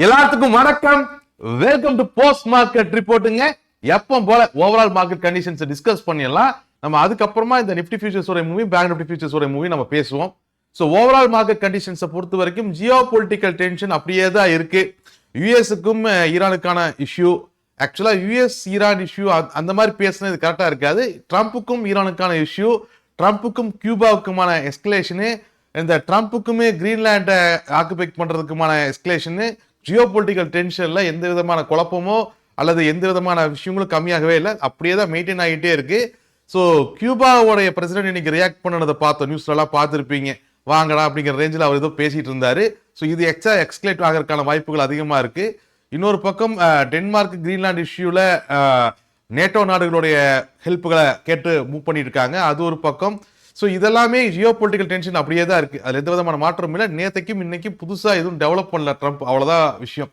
எல்லாத்துக்கும் வணக்கம். Welcome to post market ரிப்போர்ட்டுங்க. எப்போ போல ஓவரால் மார்க்கெட் கண்டிஷன்ஸ் டிஸ்கஸ் பண்ணிடலாம். நம்ம அதுக்கப்புறமா இந்த நிப்டி ஃபியூச்சர்ஸோட மூவி, பேங்க் நிப்டி ஃபியூச்சர்ஸோட மூவி நம்ம பேசுவோம். ஸோ ஓவரால் மார்க்கெட் கண்டிஷன்ஸை பொறுத்த வரைக்கும் ஜியோ பொலிட்டிக்கல் டென்ஷன் அப்படியே தான் இருக்கு. யுஎஸ்க்கும் ஈரானுக்கான இஷ்யூ, ஆக்சுவலா யுஎஸ் ஈரான் இஷ்யூ அந்த மாதிரி பேசுனது கரெக்டா இருக்காது. ட்ரம்ப்புக்கும் ஈரானுக்கான இஷ்யூ, ட்ரம்ப்புக்கும் கியூபாவுக்குமான எஸ்கலேஷனு, இந்த ட்ரம்ப்புக்குமே கிரீன்லாண்டை ஆக்குபை பண்றதுக்குமான எஸ்கலேஷனு, ஜியோ பொலிட்டிக்கல் டென்ஷன்ல எந்த விதமான குழப்பமோ அல்லது எந்த விதமான விஷயங்களும் கம்மியாகவே இல்லை, அப்படியே தான் மெயின்டைன் ஆகிட்டே இருக்கு. ஸோ கியூபாவோடைய பிரசிடென்ட் இன்னைக்கு ரியாக்ட் பண்ணதை பார்த்தோம், நியூஸ்ல எல்லாம் பார்த்துருப்பீங்க. வாங்கடா அப்படிங்கிற ரேஞ்சில் அவர் ஏதோ பேசிட்டு இருந்தாரு. ஸோ இது எக்ஸ்கலேட் ஆகிறதுக்கான வாய்ப்புகள் அதிகமா இருக்கு. இன்னொரு பக்கம் டென்மார்க் கிரீன்லாந்து இஷ்யூல நேட்டோ நாடுகளுடைய ஹெல்ப்புகளை கேட்டு மூவ் பண்ணிட்டு இருக்காங்க, அது ஒரு பக்கம். ஸோ இதெல்லாமே ஜியோ பொலிட்டிக்கல் டென்ஷன் அப்படியே தான் இருக்கு, அதுல எந்த விதமான மாற்றம் இல்லை. நேத்தைக்கும் இன்னைக்கும் புதுசா எதுவும் டெவலப் பண்ணல ட்ரம்ப், அவ்வளவுதான் விஷயம்.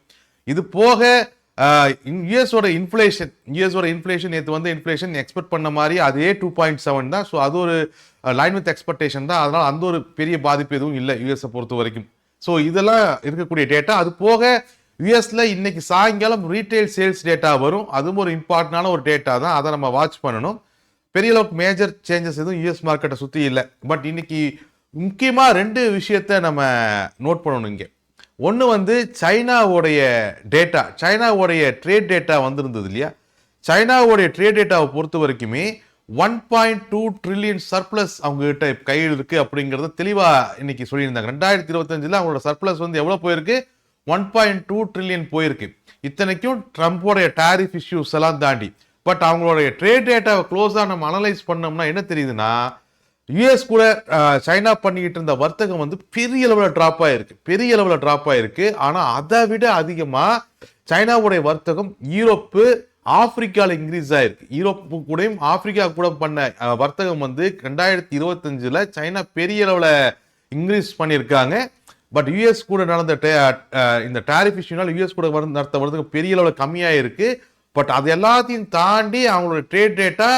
இது போக யுஎஸோட இன்ஃப்ளேஷன் நேற்று வந்து இன்ஃப்ளேஷன் எக்ஸ்பெக்ட் பண்ண மாதிரி அதே 2.7 தான். ஸோ அது ஒரு லைன் வித் எக்ஸ்பெக்டேஷன் தான். அதனால அந்த ஒரு பெரிய பாதிப்பு எதுவும் இல்லை யுஎஸை பொறுத்த வரைக்கும். ஸோ இதெல்லாம் இருக்கக்கூடிய டேட்டா. அது போக யுஎஸ்ல இன்னைக்கு சாயங்காலம் ரீட்டைல் சேல்ஸ் டேட்டா வரும், அதுவும் ஒரு இம்பார்ட்டன்டான ஒரு டேட்டா தான், அதை நம்ம வாட்ச் பண்ணணும். பெரிய அளவுக்கு மேஜர் சேஞ்சஸ் எதுவும் யூஎஸ் மார்க்கெட்டை சுற்றி இல்லை. பட் இன்னைக்கு முக்கியமாக 2 விஷயத்த நம்ம நோட் பண்ணணும் இங்கே. ஒன்று வந்து சைனாவுடைய டேட்டா, சைனாவுடைய ட்ரேட் டேட்டா வந்திருந்தது இல்லையா. சைனாவுடைய ட்ரேட் டேட்டாவை பொறுத்த வரைக்குமே 1.2 ட்ரில்லியன் சர்ப்ளஸ் அவங்க கிட்ட கையில் இருக்கு அப்படிங்கிறத தெளிவாக இன்னைக்கு சொல்லியிருந்தாங்க. 2025 அவங்களோட சர்ப்ளஸ் வந்து எவ்வளோ போயிருக்கு, 1.2 ட்ரில்லியன் போயிருக்கு. இத்தனைக்கும் ட்ரம்ப்போடைய டாரிஃப் இஷ்யூஸ் எல்லாம் தாண்டி. பட் அவங்களுடைய ட்ரேட் டேட்டாவை க்ளோஸா நம்ம அனலைஸ் பண்ணோம்னா என்ன தெரியுதுன்னா, யுஎஸ் கூட சைனா பண்ணிக்கிட்டு இருந்த வர்த்தகம் வந்து பெரிய அளவில் டிராப் ஆயிருக்கு. ஆனா அதை விட அதிகமா சைனாவுடைய வர்த்தகம் யூரோப்பு, ஆப்பிரிக்கால இன்க்ரீஸ் ஆயிருக்கு. யூரோப்பு கூடயும் ஆப்பிரிக்கா கூட பண்ண வர்த்தகம் வந்து 2025 சைனா பெரிய அளவில் இன்க்ரீஸ் பண்ணியிருக்காங்க. பட் யுஎஸ் கூட நடந்த இந்த டாரிஃப் இஷ்யூனால யுஎஸ் கூட நடத்த வர்த்தகம் பெரிய அளவில் கம்மியாக இருக்கு. பட் அது எல்லாத்தையும் தாண்டி அவங்களோட ட்ரேட் டேட்டா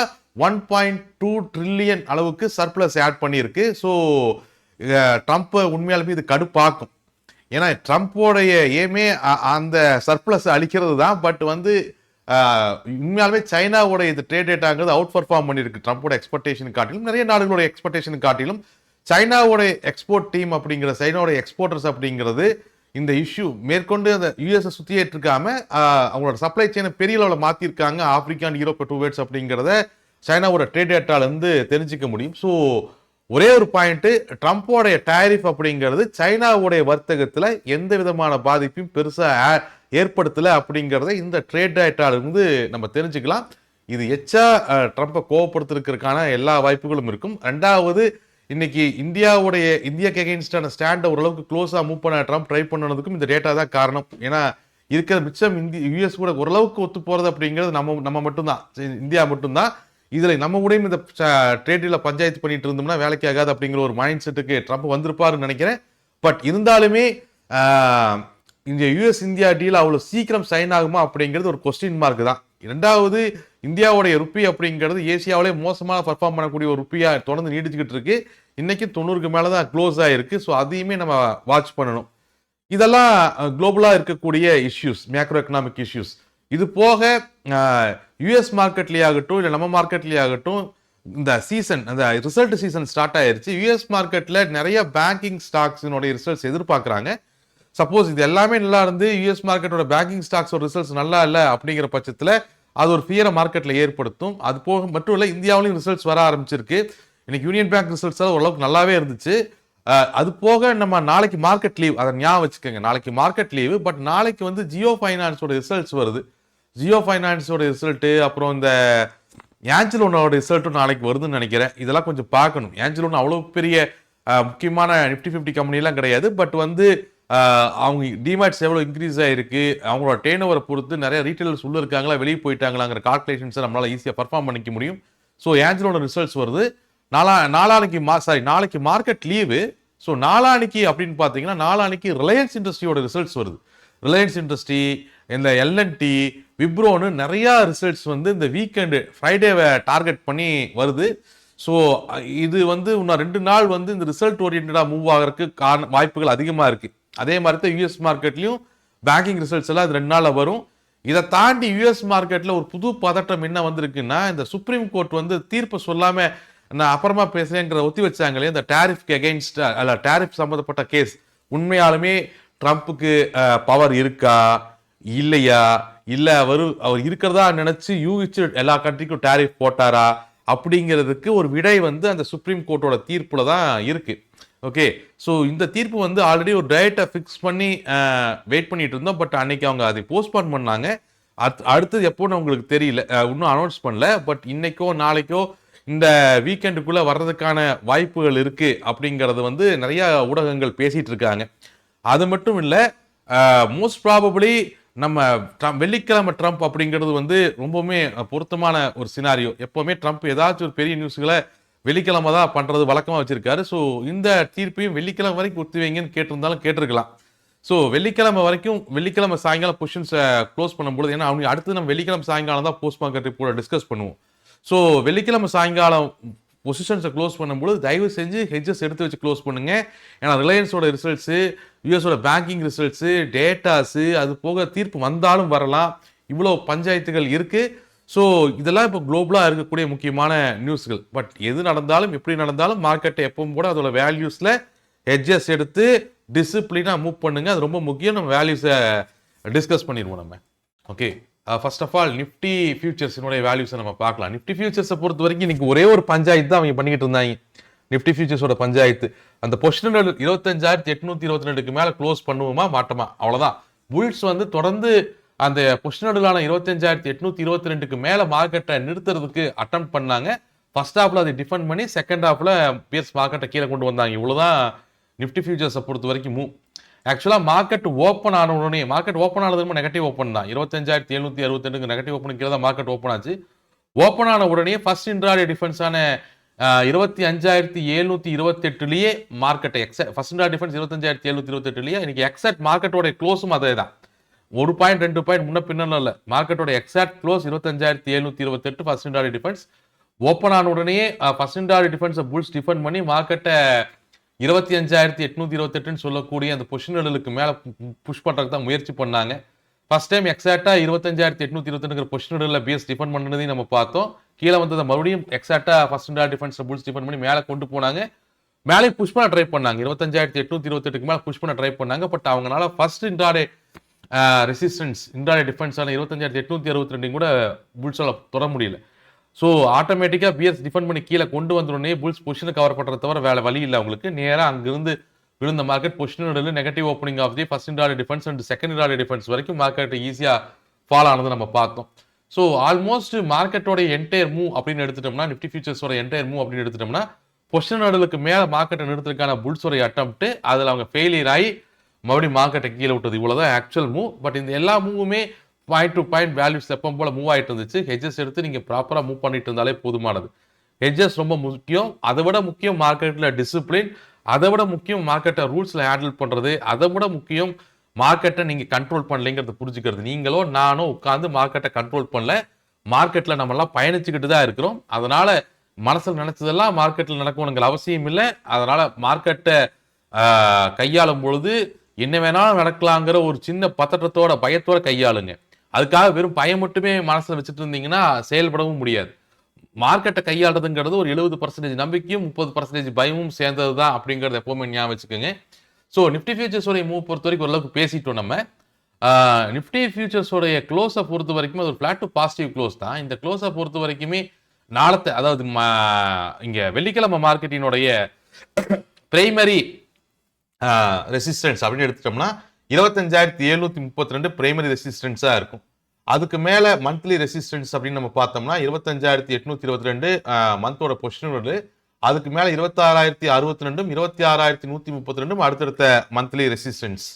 1.2 ட்ரில்லியன் அளவுக்கு சர்ப்ளஸ் ஆட் பண்ணியிருக்கு. ஸோ ட்ரம்ப் உண்மையாலுமே இது கடுப்பாக்கும். ஏன்னா ட்ரம்ப்போடைய ஏமே அந்த சர்ப்ளஸ் அளிக்கிறது தான். பட் வந்து உண்மையாலுமே சைனாவோட இது ட்ரேட் டேட்டாங்கிறது அவுட் பர்ஃபார்ம் பண்ணியிருக்கு ட்ரம்ப்போட எக்ஸ்பெக்டேஷன் காட்டிலும், நிறைய நாடுகளோட எக்ஸ்பெக்டேஷன் காட்டிலும். சைனாவோட எக்ஸ்போர்ட் டீம் அப்படிங்கிற, சைனாவோட எக்ஸ்போர்ட்டர்ஸ் அப்படிங்கிறது இந்த இஷ்யூ மேற்கொண்டு அந்த யூஎஸ்ஐ சுத்தியேட்டு இருக்காம அவங்களோட சப்ளை செயினை பெரிய அளவில் மாத்திருக்காங்க. ஆப்பிரிக்கா அண்ட் யூரோப் டுவேர்ட்ஸ் அப்படிங்கிறத சைனாவோட ட்ரேட் டேட்டால இருந்து தெரிஞ்சுக்க முடியும். ஸோ ஒரே ஒரு பாயிண்ட், ட்ரம்ப்போடைய டாரிஃப் அப்படிங்கிறது சைனாவுடைய வர்த்தகத்துல எந்த விதமான பாதிப்பையும் பெருசா ஏற்படுத்தல அப்படிங்கிறத இந்த ட்ரேட் டேட்டால இருந்து நம்ம தெரிஞ்சுக்கலாம். இது எச்சா ட்ரம்ப்பை கோவப்படுத்திருக்கிறதுக்கான எல்லா வாய்ப்புகளும் இருக்கும். 2வது, இன்னைக்கு இந்தியாவுக்கு அகெயின்ஸ்டான ஸ்டாண்டை ஓரளவுக்கு க்ளோஸாக மூவ் பண்ண ட்ரம்ப் ட்ரை பண்ணதுக்கும் இந்த டேட்டா தான் காரணம். ஏன்னா இருக்கிற மிச்சம் யுஎஸ் கூட ஓரளவுக்கு ஒத்து போகிறது அப்படிங்கிறது நம்ம மட்டும்தான், இந்தியா மட்டும்தான். இதில் நம்ம கூட இந்த ட்ரேடில் பஞ்சாயத்து பண்ணிட்டு இருந்தோம்னா வேலைக்கு ஆகாது அப்படிங்கிற ஒரு மைண்ட் செட்டுக்கு ட்ரம்ப் வந்திருப்பாருன்னு நினைக்கிறேன். பட் இருந்தாலுமே இந்த யுஎஸ் இந்தியா டீல் அவ்வளோ சீக்கிரம் சைன் ஆகுமா அப்படிங்கிறது ஒரு கொஸ்டின் மார்க் தான். 2வது, இந்தியாவுடைய ருப்பி அப்படிங்கிறது ஏசியாவிலே மோசமாக பர்ஃபார்ம் பண்ணக்கூடிய ஒரு ருப்பியா தொடர்ந்து நீடிச்சுக்கிட்டு இருக்கு. இன்னைக்கு 90க்கு மேலே தான் க்ளோஸ் ஆயிருக்கு. ஸோ அதையுமே நம்ம வாட்ச் பண்ணணும். இதெல்லாம் குளோபலாக இருக்கக்கூடிய இஷ்யூஸ், மேக்ரோ எக்கனாமிக் இஷ்யூஸ். இது போக யுஎஸ் மார்க்கெட்லேயே ஆகட்டும் இல்லை நம்ம மார்க்கெட்லேயே ஆகட்டும், இந்த சீசன், அந்த ரிசல்ட் சீசன் ஸ்டார்ட் ஆயிருச்சு. யுஎஸ் மார்க்கெட்டில் நிறைய பேங்கிங் ஸ்டாக்ஸினுடைய ரிசல்ட்ஸ் எதிர்பார்க்குறாங்க. சப்போஸ் இது எல்லாமே நல்லா இருந்து யுஎஸ் மார்க்கெட்டோட பேங்கிங் ஸ்டாக்ஸோட ரிசல்ட்ஸ் நல்லா இல்லை அப்படிங்கிற பட்சத்தில் அது ஒரு ஃபியரை மார்க்கெட்டில் ஏற்படுத்தும். அது போக மட்டும் இல்லை, இந்தியாவிலையும் ரிசல்ட்ஸ் வர ஆரம்பிச்சிருக்கு. இன்னைக்கு யூனியன் பேங்க் ரிசல்ட்ஸ் ஓரளவுக்கு நல்லாவே இருந்துச்சு. அது போக நம்ம நாளைக்கு மார்க்கெட் லீவ், அதை ஞாபகம் வச்சுக்கோங்க, நாளைக்கு மார்க்கெட் லீவு. பட் நாளைக்கு வந்து ஜியோ ஃபைனான்ஸோட ரிசல்ட்ஸ் வருது. ஜியோ ஃபைனான்ஸோட ரிசல்ட்டு, அப்புறம் இந்த ஏஞ்சலோனோட ரிசல்ட்டும் நாளைக்கு வருதுன்னு நினைக்கிறேன். இதெல்லாம் கொஞ்சம் பார்க்கணும். ஏஞ்சலோன் அவ்வளோ பெரிய முக்கியமான நிஃப்டி 50 கம்பெனிலாம் கிடையாது. பட் வந்து அவங்க டிமேட்ஸ் எவ்வளோ இன்க்ரீஸ் ஆகிருக்கு, அவங்களோட டேர்ன் ஓவரை பொறுத்து நிறைய ரீட்டைலர்ஸ் உள்ள இருக்காங்களா வெளியே போயிட்டாங்களாங்கிற கால்குலேஷன்ஸை நம்மளால் ஈஸியாக பர்ஃபார்ம் பண்ணிக்க முடியும். ஸோ ஏஞ்சலோட ரிசல்ட்ஸ் வருது. நாளைக்கு மார்க்கெட் லீவு. ஸோ நாளானிக்கு அப்படின்னு பார்த்தீங்கன்னா நாளானிக்கு ரிலையன்ஸ் இண்டஸ்ட்ரியோட ரிசல்ட்ஸ் வருது. ரிலையன்ஸ் இண்டஸ்ட்ரி, இந்த எல்என்டி, விப்ரோன்னு நிறையா ரிசல்ட்ஸ் வந்து இந்த வீக்கெண்டு ஃப்ரைடேவை டார்கெட் பண்ணி வருது. ஸோ இது வந்து இன்னும் 2 நாள் வந்து இந்த ரிசல்ட் ஓரியன்டாக மூவ் ஆகிறதுக்கு வாய்ப்புகள் அதிகமாக இருக்குது. அதே மாதிரி தான் யூஎஸ் மார்க்கெட்லையும் பேங்கிங் ரிசல்ட்ஸ் எல்லாம் இது 2 நாள்ல வரும். இதை தாண்டி யூஎஸ் மார்க்கெட்ல ஒரு புது பதட்டம் என்ன வந்திருக்குன்னா, இந்த சுப்ரீம் கோர்ட் வந்து தீர்ப்பு சொல்லாம நான் அப்புறமா பேசுறேங்கிற ஒத்தி வச்சாங்களே, இந்த டாரிஃப்க்கு அகைன்ஸ்ட் அல்ல டாரிஃப் சம்பந்தப்பட்ட கேஸ் உண்மையாலுமே ட்ரம்ப்புக்கு பவர் இருக்கா இல்லையா, இல்ல அவர் இருக்கிறதா நினைச்சு யூகிச்சு எல்லா கண்ட்ரிக்கும் டாரிஃப் போட்டாரா அப்படிங்கிறதுக்கு ஒரு விடை வந்து அந்த சுப்ரீம் கோர்ட்டோட தீர்ப்புல தான் இருக்கு. ஓகே, ஸோ இந்த தீர்ப்பு வந்து ஆல்ரெடி ஒரு டேட்டை ஃபிக்ஸ் பண்ணி வெயிட் பண்ணிட்டு இருந்தோம். பட் அன்னைக்கு அவங்க அதை போஸ்ட்போன் பண்ணாங்க. அடுத்தது எப்போன்னு உங்களுக்கு தெரியல, இன்னும் அனௌன்ஸ் பண்ணல. பட் இன்னைக்கோ நாளைக்கோ இந்த வீக்கெண்டுக்குள்ள வர்றதுக்கான வாய்ப்புகள் இருக்கு அப்படிங்கறது வந்து நிறைய ஊடகங்கள் பேசிட்டு இருக்காங்க. அது மட்டும் இல்ல, மோஸ்ட் ப்ராபபிளி நம்ம வெள்ளிக்கிழமை ட்ரம்ப் அப்படிங்கிறது வந்து ரொம்பவுமே பொருத்தமான ஒரு சினாரியோ. எப்பவுமே ட்ரம்ப் ஏதாச்சும் ஒரு பெரிய நியூஸ்களை வெள்ளிக்கிழமை தான் பண்றது வழக்கமா வச்சிருக்காரு. ஸோ இந்த தீர்ப்பையும் வெள்ளிக்கிழமை வரைக்கும் ஒத்தி வைங்கன்னு கேட்டிருந்தாலும் கேட்டிருக்கலாம். ஸோ வெள்ளிக்கிழமை வரைக்கும், வெள்ளிக்கிழமை சாயங்காலம் பொசிஷன்ஸை க்ளோஸ் பண்ணும்போது, ஏன்னா அவங்க அடுத்து நம்ம வெள்ளிக்கிழமை சாயங்காலம் தான் போஸ்ட் மார்க்கெட் ரிப்போர்ட்டை டிஸ்கஸ் பண்ணுவோம். ஸோ வெள்ளிக்கிழமை சாயங்காலம் பொசிஷன்ஸை க்ளோஸ் பண்ணும்போது தயவு செஞ்சு ஹெட்ஜஸ் எடுத்து வச்சு க்ளோஸ் பண்ணுங்க. ஏன்னா ரிலையன்ஸோட ரிசல்ட்ஸு, யூஎஸோட பேங்கிங் ரிசல்ட்ஸு, டேட்டாஸு, அது போக தீர்ப்பு வந்தாலும் வரலாம். இவ்வளோ பஞ்சாயத்துகள் இருக்கு. ஸோ இதெல்லாம் இப்போ குளோபலாக இருக்கக்கூடிய முக்கியமான நியூஸ்கள். பட் எது நடந்தாலும் எப்படி நடந்தாலும் மார்க்கெட்டை எப்பவும் கூட அதோட வேல்யூஸில் ஹெட்ஜஸ் எடுத்து டிசிப்ளினாக மூவ் பண்ணுங்க. அது ரொம்ப முக்கியம். நம்ம வேல்யூஸை டிஸ்கஸ் பண்ணிடுவோம் நம்ம. Okay, first of all Nifty ஃபியூச்சர்ஸினுடைய வேல்யூஸை நம்ம பார்க்கலாம். நிஃப்டி ஃபியூச்சர்ஸை பொறுத்த வரைக்கும் இன்னைக்கு ஒரே ஒரு பஞ்சாயத்து தான் அவங்க பண்ணிக்கிட்டு இருந்தாங்க. நிஃப்டி ஃபியூச்சர்ஸோட பஞ்சாயத்து அந்த பொசிஷன் 25,822க்கு மேலே க்ளோஸ் பண்ணுவோமா மாட்டோமா, அவ்வளோதான். புல்ஸ் வந்து தொடர்ந்து அந்த பொசிஷனடுலான 25,822க்கு மேலே மார்க்கெட்டை நிறுத்துறதுக்கு அட்டம் பண்ணாங்க. ஃபர்ஸ்ட் ஹாஃப்ல அதை டிஃபெண்ட் பண்ணி செகண்ட் ஹாஃப்ல பியர்ஸ் மார்க்கெட்டை கீழே கொண்டு வந்தாங்க. இவ்வளோதான் நிஃப்டி ஃபியூச்சர்ஸை பொறுத்த வரைக்கும் மூவ். ஆக்சுவலாக மார்க்கெட் ஓப்பன் ஆன உடனே, மார்க்கெட் ஓப்பன் ஆனது நெகட்டிவ் ஓப்பன் தான். 25,762 நெகட்டிவ் ஓப்பன் கீழே தான் மார்க்கெட் ஓப்பன் ஆச்சு. ஓப்பன் ஆன உடனே ஃபர்ஸ்ட் இன்ட்ராடே டிஃபென்ஸான 25,728லயே மார்க்கெட்டை ஃபர்ஸ்ட் இன்ட்ராடே டிஃபென்ஸ் 25,728லயே இன்னைக்கு எக்ஸாக்ட் மார்க்கெட்டோட க்ளோஸும் அதே தான். 1 பாயிண்ட் 2 பாயிண்ட் முன்ன பின்னல இல்ல. மார்க்கெட்டோட exact close 25,728 first intraday defence. Open ஆன உடனே ஃபர்ஸ்ட் இன்ட்ராடே டிஃபென்ஸை புல்ஸ் டிஃபெண்ட் பண்ணி மார்க்கெட்டை 25,828ன்னு சொல்லக்கூடிய அந்த பொசிஷனலுக்கு மேலே புஷ் பண்ணுறதுக்கு தான் முயற்சி பண்ணாங்க. ஃபர்ஸ்ட் டைம் எக்ஸாக்டா 25,822 பொசிஷனலில் பிஎஸ் டிஃபெண்ட் பண்ணதையும் நம்ம பார்த்தோம். கீழே வந்ததை மறுபடியும் எக்ஸாக்டா first intraday defence bulls defend பண்ணி மேலே கொண்டு போனாங்க. மேலே புஷ் பண்ண ட்ரை பண்ணாங்க. 25,828க்கு மேலே புஷ் பண்ண ட்ரை பண்ணாங்க. பட் அவங்களால ஃபர்ஸ்ட் இன்ட்ராடே ரெசிஸ்டன்ஸ் இன்ட்ராடே டிஃபென்ஸான 25,862 கூட புல்ஸால் தொட முடியல. ஸோ ஆட்டோமேட்டிக்காக பிஎஸ் டிஃபெண்ட் பண்ணி கீழே கொண்டு வந்தோடனே புல்ஸ் பொசிஷனை கவர் பண்ணுறத தவிர வேலை வழி இல்லை அவங்களுக்கு. நேராக அங்கிருந்து விழுந்த மார்க்கெட் பொசிஷனோட negative opening of the first intraday defence and second intraday defence வரைக்கும் மார்க்கெட் ஈஸியாக ஃபால் ஆனது நம்ம பார்த்தோம். ஸோ ஆல்மோஸ்ட் மார்க்கெட்டோட என்டையர் மூவ் அப்படின்னு எடுத்துட்டோம்னா, நிஃப்டி ஃபியூச்சர்ஸோட என்டையர் மூவ் அப்படின்னு எடுத்துட்டோம்னா, பொசிஷனலுக்கு மேலே மார்க்கெட்டை நிறுத்துறதுக்கான புல்ஸோட அட்டம்ப்ட் அதில் அவங்க ஃபெயிலியர் ஆகி மறுபடியும் மார்க்கெட்டை கீழே விட்டது. இவ்வளோதான் ஆக்சுவல் மூவ். பட் இந்த எல்லா மூவுமே பாயிண்ட் டு பாயிண்ட் வேல்யூஸ் எப்போ போல மூவ் ஆகிட்டு இருந்துச்சு. ஹெட்ஜஸ் எடுத்து நீங்கள் ப்ராப்பராக மூவ் பண்ணிட்டு இருந்தாலே போதுமானது. ஹெட்ஜஸ் ரொம்ப முக்கியம். அதை விட முக்கியம் மார்க்கெட்டில் டிசிப்ளின், அதை விட முக்கியம் மார்க்கெட்டை ரூல்ஸில் ஹேண்டில் பண்ணுறது, அதை விட முக்கியம் மார்க்கெட்டை நீங்கள் கண்ட்ரோல் பண்ணலைங்கிறத புரிஞ்சுக்கிறது. நீங்களோ நானோ உட்காந்து மார்க்கெட்டை கண்ட்ரோல் பண்ணல, மார்க்கெட்டில் நம்மளாம் பயணிச்சுக்கிட்டு தான் இருக்கிறோம். அதனால மனசில் நினைச்சதெல்லாம் மார்க்கெட்டில் நடக்கணுங்கிற அவசியம் இல்லை. அதனால மார்க்கெட்டை கையாளும் பொழுது என்ன வேணாலும் நடக்கலாங்கிற ஒரு சின்ன பதற்றத்தோட பயத்தோட கையாளுங்க. அதுக்காக வெறும் பயம் மட்டுமே மனசில் வச்சுட்டு இருந்தீங்கன்னா செயல்படவும் முடியாது. மார்க்கெட்டை கையாளுறதுங்கிறது ஒரு 70% நம்பிக்கையும் 30% பயமும் சேர்ந்தது தான் அப்படிங்கிறது எப்பவுமே ஞாபகம் வச்சுக்கோங்க. ஸோ நிஃப்டி ஃபியூச்சர்ஸோடைய மூவ் பொறுத்த வரைக்கும் ஓரளவுக்கு பேசிட்டோம் நம்ம. நிஃப்டி ஃபியூச்சர்ஸோடைய க்ளோஸை பொறுத்த வரைக்கும் அது ஒரு ஃபிளாட் டு பாசிட்டிவ் க்ளோஸ் தான். இந்த க்ளோஸை பொறுத்த வரைக்குமே நாளத்தை, அதாவது இங்கே வெள்ளிக்கிழமை மார்க்கெட்டினுடைய பிரைமரி ரெசிஸ்டன்ஸ் அப்படின்னு எடுத்துட்டோம்னா 25,732 பிரைமரி ரெசிஸ்டன்ஸாக இருக்கும். அதுக்கு மேலே மந்த்லி ரெசிஸ்டன்ஸ் அப்படின்னு நம்ம பார்த்தோம்னா 25,822 மந்தோட பொசிஷன். அதுக்கு மேலே 26,062 26,132 அடுத்தடுத்த monthly resistance.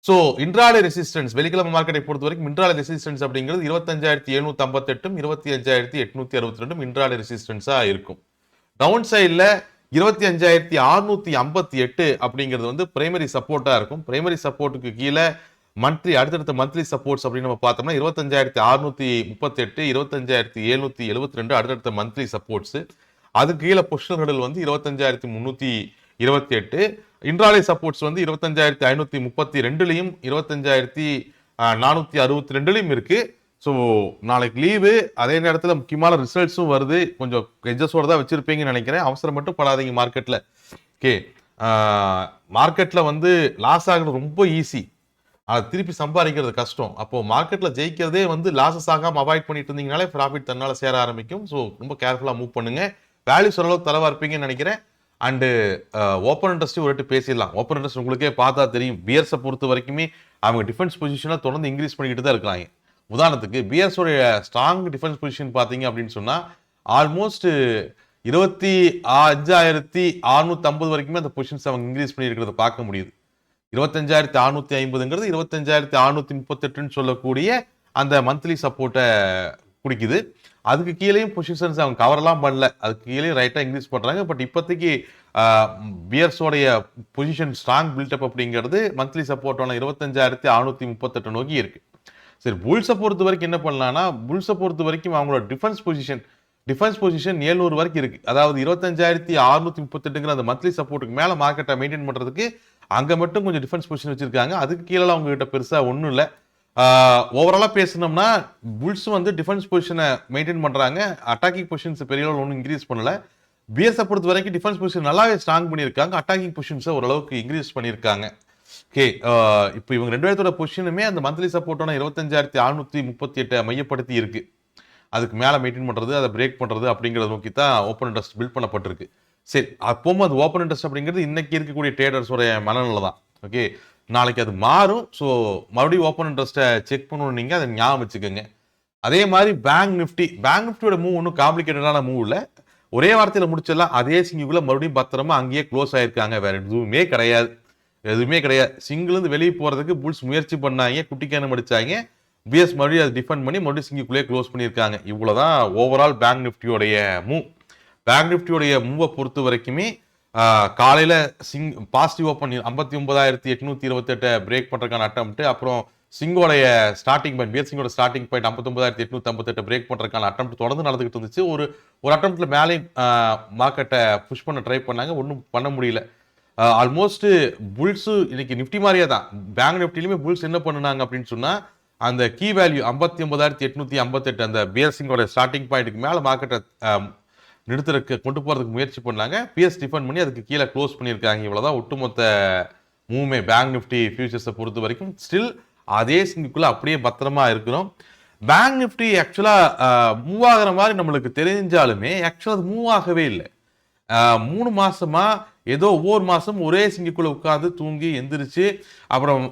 So intraday resistance வெள்ளிக்கிழமை மார்க்கெட்டை பொறுத்த வரைக்கும் இன்ட்ராடே ரெசிஸ்டன்ஸ் அப்படிங்கிறது 25,758 25,862 இன்ட்ராடே ரெசிஸ்டன்ஸாக இருக்கும். டவுன் சைடில் 25,658 அப்படிங்கிறது வந்து பிரைமரி சப்போர்ட்டா இருக்கும். பிரைமரி சப்போர்ட்டுக்கு கீழே மந்த்லி அடுத்தடுத்த மந்த்லி சப்போர்ட்ஸ் அப்படின்னு நம்ம பார்த்தோம்னா 25,638 25,772 அடுத்தடுத்த மந்த்லி சப்போர்ட்ஸ். அதுக்கு கீழே பொசிஷன்கள் வந்து 25,307 28. இன்ட்ராடே சப்போர்ட்ஸ் வந்து 25,532லயும் 25,462லயும் இருக்கு. ஸோ நாளைக்கு லீவு, அதே நேரத்தில் முக்கியமான ரிசல்ட்ஸும் வருது. கொஞ்சம் எஜஸோட தான் வச்சிருப்பீங்கன்னு நினைக்கிறேன். அவசரம் மட்டும் படாதீங்க மார்க்கெட்ல. ஓகே, மார்க்கெட்ல வந்து லாஸ் ஆகுறது ரொம்ப ஈஸி, அது திருப்பி சம்பாதிக்கிறது கஷ்டம். அப்போ மார்க்கெட்ல ஜெயிக்கிறதே வந்து லாஸஸ் ஆகாம அவாய்ட் பண்ணிட்டு இருந்தீங்கனாலே ப்ராஃபிட் தன்னால சேர ஆரம்பிக்கும். ஸோ ரொம்ப கேர்ஃபுல்லா மூவ் பண்ணுங்க. வேல்யூஸ் ஓரளவுக்கு தலைவா இருப்பீங்கன்னு நினைக்கிறேன். அண்டு ஓப்பன் இன்ட்ரெஸ்ட் ஒரு பேசிடலாம். ஓப்பன் இன்ட்ரெஸ்ட் உங்களுக்கே பார்த்தா தெரியும். பியர்ஸை பொறுத்த வரைக்குமே அவங்க டிஃபென்ஸ் பொசிஷனை தொடர்ந்து இன்க்ரீஸ் பண்ணிக்கிட்டு தான் இருக்காங்க. உதாரணத்துக்கு பியர்ஸோடைய ஸ்ட்ராங் டிஃபென்ஸ் பொசிஷன் பார்த்தீங்க அப்படின்னு சொன்னா ஆல்மோஸ்ட் 25,650 வரைக்குமே அந்த பொசிஷன்ஸ் அவங்க இன்க்ரீஸ் பண்ணியிருக்கிறத பார்க்க முடியுது. 25,650ங்கிறது 25,638 சொல்லக்கூடிய அந்த மந்த்லி சப்போர்ட்டை குடிக்குது. அதுக்கு கீழேயும் பொசிஷன்ஸ் அவங்க கவர்லாம் பண்ணல, அதுக்கு கீழே ரைட்டாக இன்க்ரீஸ் பண்ணுறாங்க. பட் இப்போதைக்கு பியர்ஸோடைய பொசிஷன் ஸ்ட்ராங் பில்டப் அப்படிங்கிறது மந்த்லி சப்போர்ட்டான 25,638 நோக்கி இருக்கு. சரி, புல்ஸை பொறுத்த வரைக்கும் என்ன பண்ணலாம்னா, புல்ஸை பொறுத்த வரைக்கும் அவங்களோட டிஃபென்ஸ் பொசிஷன் 700 வரைக்கும் இருக்கு. அதாவது 25,638ங்கிற அந்த மந்த்லி சப்போர்ட்டுக்கு மேலே மார்க்கெட்டை மெயின்டைன் பண்ணுறதுக்கு அங்கே மட்டும் கொஞ்சம் டிஃபென்ஸ் பொசிஷன் வச்சிருக்காங்க. அதுக்கு கீழே அவங்க கிட்ட பெருசாக ஒன்றும் இல்லை. ஓவராலாக பேசணும்னா புல்ஸ் வந்து டிஃபென்ஸ் பொசிஷனை மெயின்டைன் பண்ணுறாங்க. அட்டாக்கிங் பொசிஷன்ஸ் பெரிய அளவில் ஒன்றும் இன்க்ரீஸ் பண்ணல. பிஎஸ்ஐ பொறுத்த வரைக்கும் டிஃபென்ஸ் பொசிஷன் நல்லாவே ஸ்ட்ராங் பண்ணியிருக்காங்க. அட்டாக்கிங் பொசிஷன்ஸை ஓரளவுக்கு இன்க்ரீஸ் பண்ணியிருக்காங்க. ஓகே, இப்போ இவங்க ரெண்டு பேர்த்தோட பொசிஷனுமே அந்த மந்த்லி சப்போர்ட்டான 25,638 மையப்படுத்தி இருக்கு. அதுக்கு மேலே மெயின்டைன் பண்ணுறது, அதை பிரேக் பண்ணுறது அப்படிங்கிறத நோக்கி தான் ஓப்பன் இன்ட்ரெஸ்ட் பில்ட் பண்ணப்பட்டிருக்கு. சரி, அப்போவும் அது ஓப்பன் இன்ட்ரெஸ்ட் அப்படிங்கிறது இன்னைக்கு இருக்கக்கூடிய ட்ரேடர்ஸோட மனநிலை தான். ஓகே, நாளைக்கு அது மாறும். ஸோ மறுபடியும் ஓப்பன் இன்ட்ரெஸ்ட்டை செக் பண்ணணும், நீங்கள் அதை ஞாபகம் வச்சுக்கோங்க. அதே மாதிரி பேங்க் நிஃப்டியோட மூவ் ஒன்றும் காம்ப்ளிகேட்டடான மூவ் இல்லை. ஒரே வார்த்தையில் முடிச்சிடலாம். அதே சிங்குக்குள்ள மறுபடியும் பத்திரமா அங்கேயே க்ளோஸ் ஆயிருக்காங்க. வேற எதுவுமே கிடையாது. சிங்கிலேருந்து வெளியே போகிறதுக்கு புல்ஸ் முயற்சி பண்ணாங்க, குட்டிக்கானம் அடிச்சாங்க. பிஎஸ் மறுபடியும் அதை டிஃபெண்ட் பண்ணி மறுபடியும் சிங்குக்குள்ளேயே க்ளோஸ் பண்ணியிருக்காங்க. இவ்வளோதான் ஓவரால் பேங்க் நிஃப்டியோடைய மூவ். பேங்க் நிஃப்டியோடைய மூவை பொறுத்த வரைக்குமே காலையில் பாசிட்டிவ் ஓப்பன் 59,828 பிரேக் பண்ணுறதுக்கான அட்டம்ப்ட். அப்புறம் சிங்கோடைய ஸ்டார்டிங் பாயிண்ட், பிஎஸ் சிங்கோட ஸ்டார்டிங் பாயிண்ட் 59,858 பிரேக் பண்ணுறதுக்கான அட்டம்ப்ட் தொடர்ந்து நடந்துகிட்டு இருந்துச்சு. ஒரு அட்டம்ப்ட்ல மேலே மார்க்கெட்டை புஷ் பண்ண ட்ரை பண்ணாங்க, ஒன்றும் பண்ண முடியல. ஆல்மோஸ்ட் புல்ஸு இன்னைக்கு நிஃப்டி மாதிரியே தான். பேங்க் நிஃப்டிலுமே புல்ஸ் என்ன பண்ணுனாங்க அப்படின்னு சொன்னா, அந்த கீ வேல்யூ 59,858 அந்த பிஎஸ் சிங்கோட ஸ்டார்டிங் பாயிண்ட்டுக்கு மேலே மார்க்கெட்டை நிறுத்துறதுக்கு கொண்டு போகிறதுக்கு முயற்சி பண்ணாங்க. பிஎஸ் டிஃபெண்ட் பண்ணி அதுக்கு கீழே க்ளோஸ் பண்ணியிருக்காங்க. இவ்வளோதான் ஒட்டுமொத்த மூவ்மே பேங்க் நிஃப்டி ஃபியூச்சர்ஸை பொறுத்த வரைக்கும். ஸ்டில் அதே சிங்குக்குள்ளே அப்படியே பத்திரமா இருக்கிறோம். பேங்க் நிஃப்டி ஆக்சுவலாக மூவ் ஆகிற மாதிரி நம்மளுக்கு தெரிஞ்சாலுமே ஆக்சுவலாக அது மூவ் ஆகவே இல்லை. 3 மாசமா ஏதோ ஒவ்வொரு மாசம் ஒரே சிங்குக்குள்ள உட்காந்து தூங்கி எந்திரிச்சு, அப்புறம்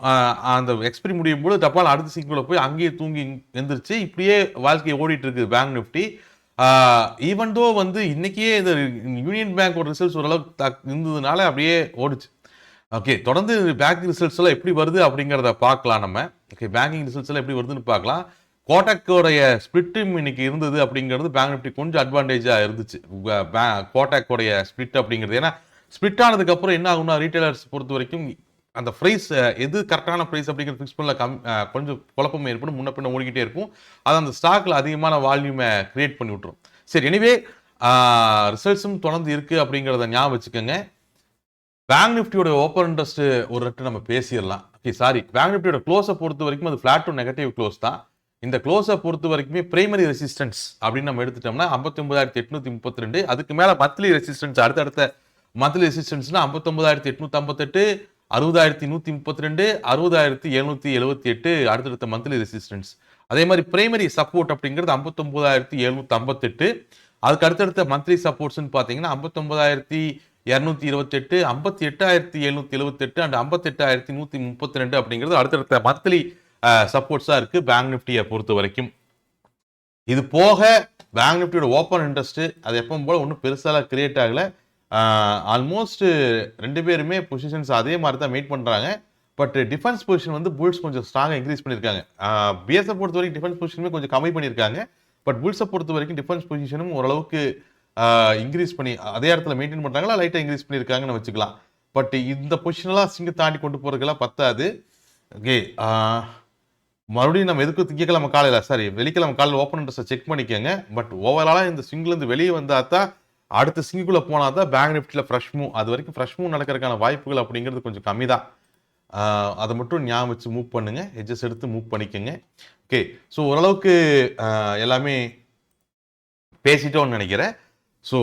அந்த எக்ஸ்பிரி முடியும் போது டப்பால் அடுத்த சிங்குக்குள்ள போய் அங்கேயே தூங்கி எந்திரிச்சு, இப்படியே வாழ்க்கையை ஓடிட்டு இருக்கு பேங்க் நிஃப்டி. ஈவன் தோ வந்து இன்னைக்கே இந்த யூனியன் பேங்க் ஒரு ரிசல்ட்ஸ் ஓரளவுக்கு இருந்ததுனால அப்படியே ஓடிச்சு. ஓகே, தொடர்ந்து பேங்க் ரிசல்ட்ஸ் எல்லாம் எப்படி வருது அப்படிங்கிறத பார்க்கலாம் நம்ம. ஓகே, பேங்கிங் ரிசல்ட்ஸ் எல்லாம் எப்படி வருதுன்னு பார்க்கலாம். கோட்டக்கோடைய ஸ்பிளிட்டும் இன்னைக்கு இருந்தது அப்படிங்கிறது பேங்க் நிஃப்டி கொஞ்சம் அட்வான்டேஜாக இருந்துச்சு. கோட்டக்கோடைய ஸ்பிளிட் அப்படிங்கிறது, ஏன்னா ஸ்பிளிட் ஆனதுக்கு அப்புறம் என்ன ஆகும்னா, ரீட்டைலர்ஸ் பொறுத்த வரைக்கும் அந்த ப்ரைஸ் எது கரெக்டான ப்ரைஸ் அப்படிங்கிறது ஃபிக்ஸ் பண்ணல கொஞ்சம் குழப்பம் ஏற்படும், முன்ன பின்ன ஓடிக்கிட்டே இருக்கும். அது அந்த ஸ்டாக்ல அதிகமான வால்யூமை கிரியேட் பண்ணி விட்டுரும். சரி, எனிவே ரிசல்ட்ஸும் தொடர்ந்து இருக்கு அப்படிங்கிறத ஞாபகம் வச்சுக்கோங்க. பேங்க் நிஃப்டியோட ஓப்பன் இன்ட்ரெஸ்ட் ஒரு ரெட்டு நம்ம பேசிடலாம். ஓகே, சாரி, பேங்க் நிஃப்டியோட க்ளோஸை பொறுத்த வரைக்கும் அது ஃபிளாட் டு நெகட்டிவ் க்ளோஸ் தான். இந்த க்ளோஸை பொறுத்த வரைக்குமே பிரைமரி ரெசிஸ்டன்ஸ் அப்படின்னு நம்ம எடுத்துட்டோம்னா 59,832. அதுக்கு மேலே மந்த்லி ரெசிஸ்டன்ஸ், அடுத்தடுத்த மந்த்லி ரெசிஸ்டன்ஸ்னா 59,858, 60,132, 60,778 அடுத்தடுத்த மந்த்லி ரெசிஸ்டன்ஸ். அதே மாதிரி பிரைமரி சப்போர்ட் அப்படிங்கிறது 59,758. அதுக்கு அடுத்தடுத்த மந்த்லி சப்போர்ட்ஸ்ன்னு பார்த்தீங்கன்னா 59,228, 58,778 அண்ட் 58,132 அப்படிங்கிறது அடுத்தடுத்த மந்த்லி சப்போர்ட்ஸா இருக்கு பேங்க் நிஃப்டியை பொறுத்த வரைக்கும். இது போக பேங்க் நிஃப்டியோட ஓப்பன் இன்ட்ரெஸ்ட் அது எப்பவும் போல ஒன்றும் பெருசாக கிரியேட் ஆகல. ஆல்மோஸ்ட் ரெண்டு பேருமே பொசிஷன்ஸ் அதே மாதிரி தான் மெயிட் பண்ணுறாங்க. பட் டிஃபென்ஸ் பொசிஷன் வந்து புல்ஸ் கொஞ்சம் ஸ்ட்ராங்காக இன்க்ரீஸ் பண்ணியிருக்காங்க. பிஎஸ்ஐ பொறுத்த வரைக்கும் டிஃபென்ஸ் பொசிஷனுமே கொஞ்சம் கம்மி பண்ணியிருக்காங்க. பட் புல்ஸை பொறுத்த வரைக்கும் டிஃபென்ஸ் பொசிஷனும் ஓரளவுக்கு இன்க்ரீஸ் பண்ணி அதே இடத்துல மெயின்டைன் பண்ணுறாங்களா, லைட்டாக இன்க்ரீஸ் பண்ணியிருக்காங்கன்னு வச்சுக்கலாம். பட் இந்த பொசிஷனெல்லாம் சிங்க தாண்டி கொண்டு போகிறதுக்கெல்லாம் பத்தாது. ஓகே, மறுபடியும் நம்ம எதுக்கு திங்கக்கிழமை காலையில் வெள்ளிக்கிழமை காலையில் ஓப்பன் இன்ட்ரெஸ்ட்டை செக் பண்ணிக்கோங்க. பட் ஓவராலாக இந்த ஸ்விங்லேருந்து வெளியே வந்தால் தான் அடுத்த ஸ்விங்குள்ள போனால் தான் பேங்க் நிஃப்டியில் ஃப்ரெஷ் மூவ். அது வரைக்கும் ஃப்ரெஷ் மூவ் நடக்கிறதுக்கான வாய்ப்புகள் அப்படிங்கிறது கொஞ்சம் கம்மி தான். அதை மட்டும் ஞாபகம் வச்சு மூவ் பண்ணுங்க, எட்ஜஸ் எடுத்து மூவ் பண்ணிக்கோங்க. ஓகே, ஸோ ஓரளவுக்கு எல்லாமே பேசிட்டோன்னு நினைக்கிறேன். ஸோ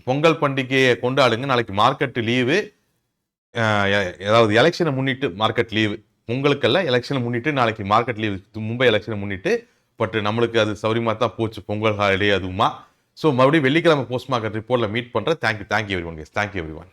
பொங்கல் பண்டிகையை கொண்டாடுங்க. நாளைக்கு மார்க்கெட் லீவு, ஏதாவது எலெக்ஷனை முன்னிட்டு மார்க்கெட் லீவு. பொங்கலுக்கெல்லாம் எலெக்ஷனை முன்னிட்டு நாளைக்கு மார்க்கெட் லீவு, மும்பை எலெக்ஷனை முன்னிட்டு. பட் நம்மளுக்கு அது சௌரியமாக தான் போச்சு, பொங்கல் ஹாலிடே அதுவுமா. ஸோ மறுபடியும் வெள்ளிக்கிழமை போஸ்ட் மார்க்கெட் ரிப்போர்ட்டில் மீட் பண்ணுறேன். Thank you every one.